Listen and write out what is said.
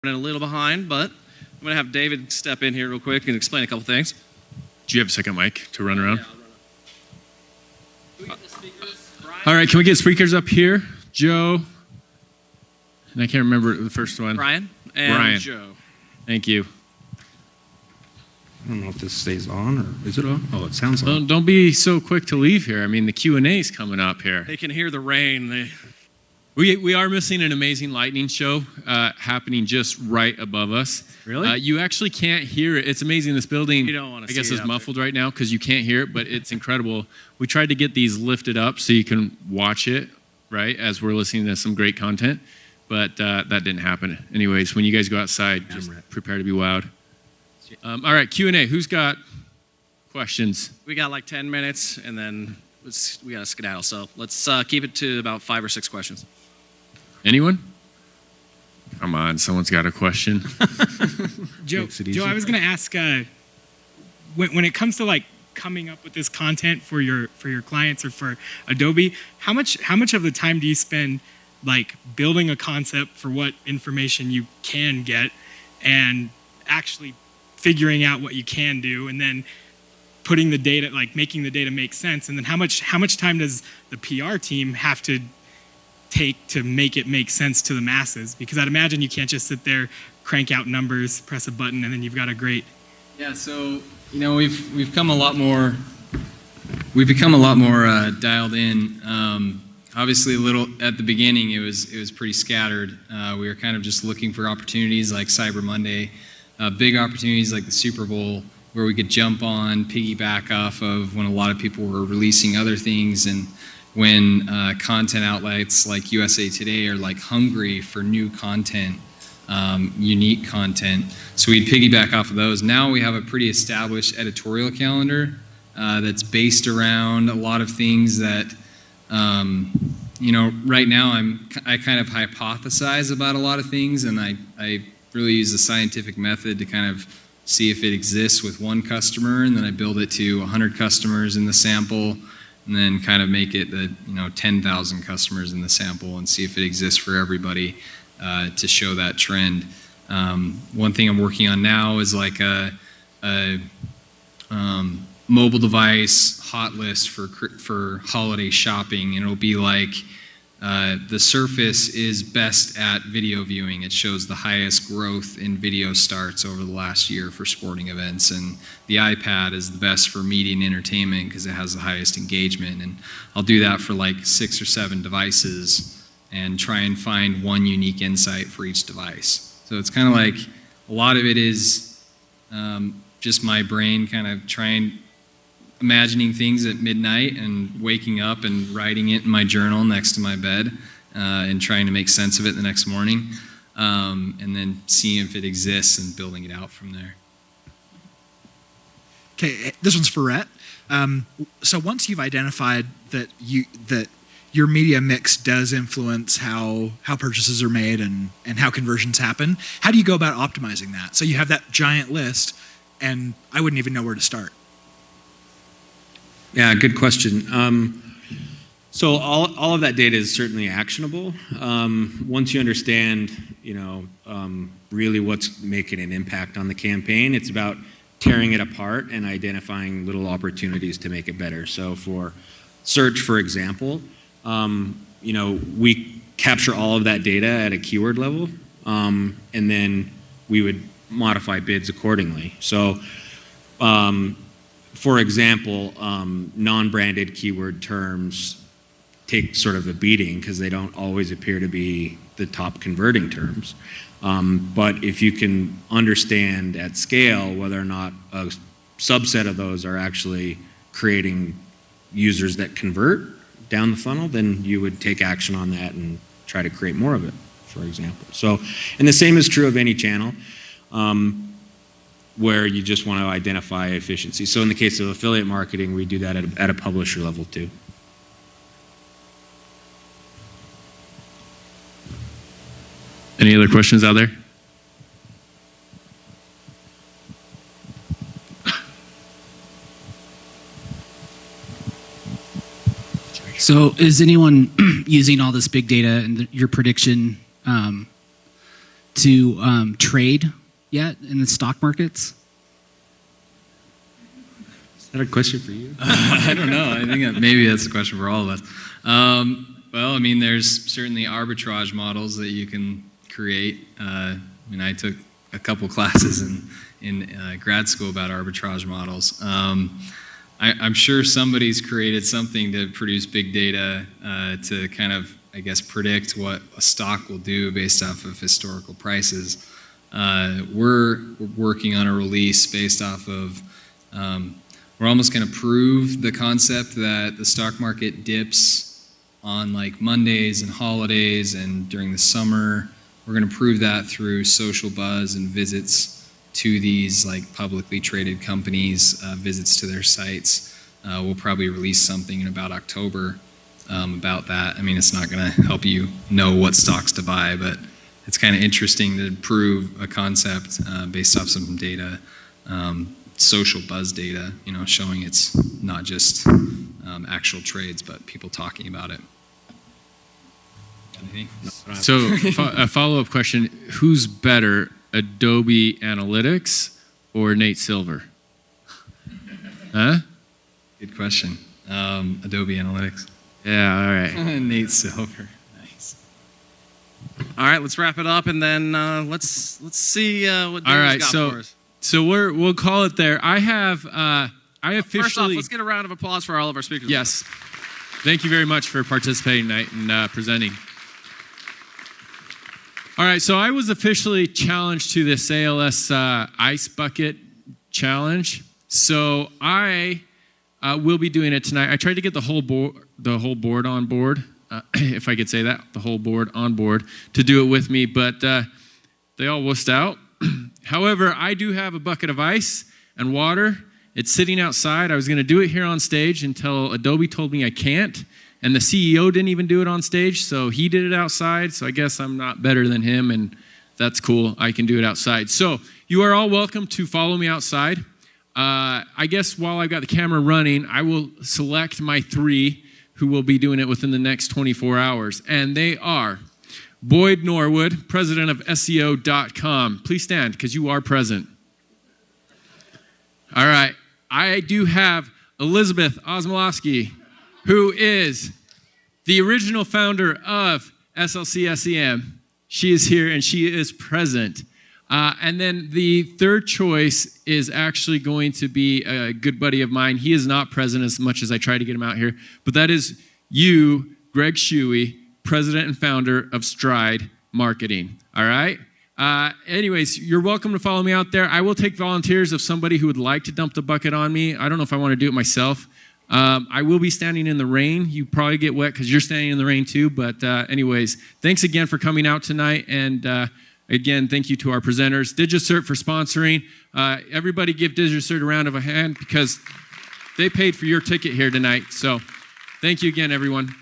running a little behind, but I'm going to have David step in here real quick and explain a couple things. Do you have a second mic to run around? Yeah, I'll run up. Can we get the speakers? Brian? All right, can we get speakers up here? Joe, and I can't remember the first one. Brian and Brian. Joe. Thank you. I don't know if this stays on or is it on? Oh, it sounds on. Don't be so quick to leave here. I mean, the Q&A's coming up here. They can hear the rain. We are missing an amazing lightning show happening just right above us. Really? You actually can't hear it. It's amazing. This building, You don't wanna I guess, see it is out muffled right now because you can't hear it, but it's incredible. We tried to get these lifted up so you can watch it, right, as we're listening to some great content, but that didn't happen. Anyways, when you guys go outside, just prepare to be wowed. All right, Q&A. Who's got questions? We got like 10 minutes, and then we got to skedaddle. So let's keep it to about 5 or 6 questions. Anyone? Come on, someone's got a question. Joe, I was going to ask, when it comes to like coming up with this content for your clients or for Adobe, how much of the time do you spend like building a concept for what information you can get and actually figuring out what you can do, and then putting the data, like making the data make sense, and then how much time does the PR team have to take to make it make sense to the masses? Because I'd imagine you can't just sit there, crank out numbers, press a button, and then you've got a great. Yeah, so we've become a lot more dialed in. Obviously, a little at the beginning, it was pretty scattered. We were kind of just looking for opportunities like Cyber Monday, big opportunities like the Super Bowl, where we could jump on, piggyback off of when a lot of people were releasing other things, and when content outlets like USA Today are like hungry for new content, unique content. So we'd piggyback off of those. Now we have a pretty established editorial calendar that's based around a lot of things that, right now I kind of hypothesize about a lot of things, and I really use the scientific method to kind of see if it exists with one customer, and then I build it to 100 customers in the sample, and then kind of make it the 10,000 customers in the sample and see if it exists for everybody to show that trend. One thing I'm working on now is like a mobile device hot list for holiday shopping, and it'll be like the Surface is best at video viewing. It shows the highest growth in video starts over the last year for sporting events, and the iPad is the best for media and entertainment because it has the highest engagement. And I'll do that for like 6 or 7 devices and try and find one unique insight for each device. So it's kind of like a lot of it is just my brain kind of imagining things at midnight and waking up and writing it in my journal next to my bed and trying to make sense of it the next morning, and then seeing if it exists and building it out from there. Okay, this one's for Rhett. So once you've identified that your media mix does influence how purchases are made and how conversions happen, how do you go about optimizing that? So you have that giant list, and I wouldn't even know where to start. Yeah, good question. So all of that data is certainly actionable. Once you understand, really what's making an impact on the campaign, it's about tearing it apart and identifying little opportunities to make it better. So for search, for example, we capture all of that data at a keyword level, and then we would modify bids accordingly. So, for example, non-branded keyword terms take sort of a beating because they don't always appear to be the top converting terms. But if you can understand at scale whether or not a subset of those are actually creating users that convert down the funnel, then you would take action on that and try to create more of it, for example. So, and the same is true of any channel. Where you just want to identify efficiency. So in the case of affiliate marketing, we do that at a publisher level too. Any other questions out there? So is anyone using all this big data and your prediction to trade yet in the stock markets? Is that a question for you? I don't know. I think maybe that's a question for all of us. Well, I mean, there's certainly arbitrage models that you can create. I mean, I took a couple classes in grad school about arbitrage models. I'm sure somebody's created something to produce big data to kind of, I guess, predict what a stock will do based off of historical prices. We're working on a release based off of, we're almost going to prove the concept that the stock market dips on like Mondays and holidays and during the summer. We're going to prove that through social buzz and visits to these like publicly traded companies, visits to their sites. We'll probably release something in about October about that. I mean, it's not going to help you know what stocks to buy, but it's kind of interesting to prove a concept based off some data, social buzz data, you know, showing it's not just actual trades, but people talking about it. Anything? So a follow-up question, who's better, Adobe Analytics or Nate Silver? Huh? Good question. Adobe Analytics. Yeah, all right. Nate Silver. Nice. All right, let's wrap it up, and then let's see what David's got for us. So we'll call it there. I officially. First off, let's get a round of applause for all of our speakers. Yes. Thank you very much for participating tonight and presenting. All right, so I was officially challenged to this ALS Ice Bucket Challenge. So I will be doing it tonight. I tried to get the whole board on board, if I could say that, the whole board on board to do it with me, but they all wussed out. However, I do have a bucket of ice and water. It's sitting outside. I was going to do it here on stage until Adobe told me I can't. And the CEO didn't even do it on stage, so he did it outside. So I guess I'm not better than him, and that's cool. I can do it outside. So you are all welcome to follow me outside. I guess while I've got the camera running, I will select my 3 who will be doing it within the next 24 hours. And they are Boyd Norwood, president of SEO.com. Please stand, because you are present. All right. I do have Elizabeth Osmolowski, who is the original founder of SLC SEM. She is here, and she is present. And then the third choice is actually going to be a good buddy of mine. He is not present as much as I try to get him out here, but that is you, Greg Shuey, president and founder of Stride Marketing. All right? Anyways, you're welcome to follow me out there. I will take volunteers of somebody who would like to dump the bucket on me. I don't know if I want to do it myself. I will be standing in the rain. You probably get wet because you're standing in the rain too. But anyways, thanks again for coming out tonight. And again, thank you to our presenters. DigiCert for sponsoring. Everybody give DigiCert a round of a hand because they paid for your ticket here tonight. So thank you again, everyone.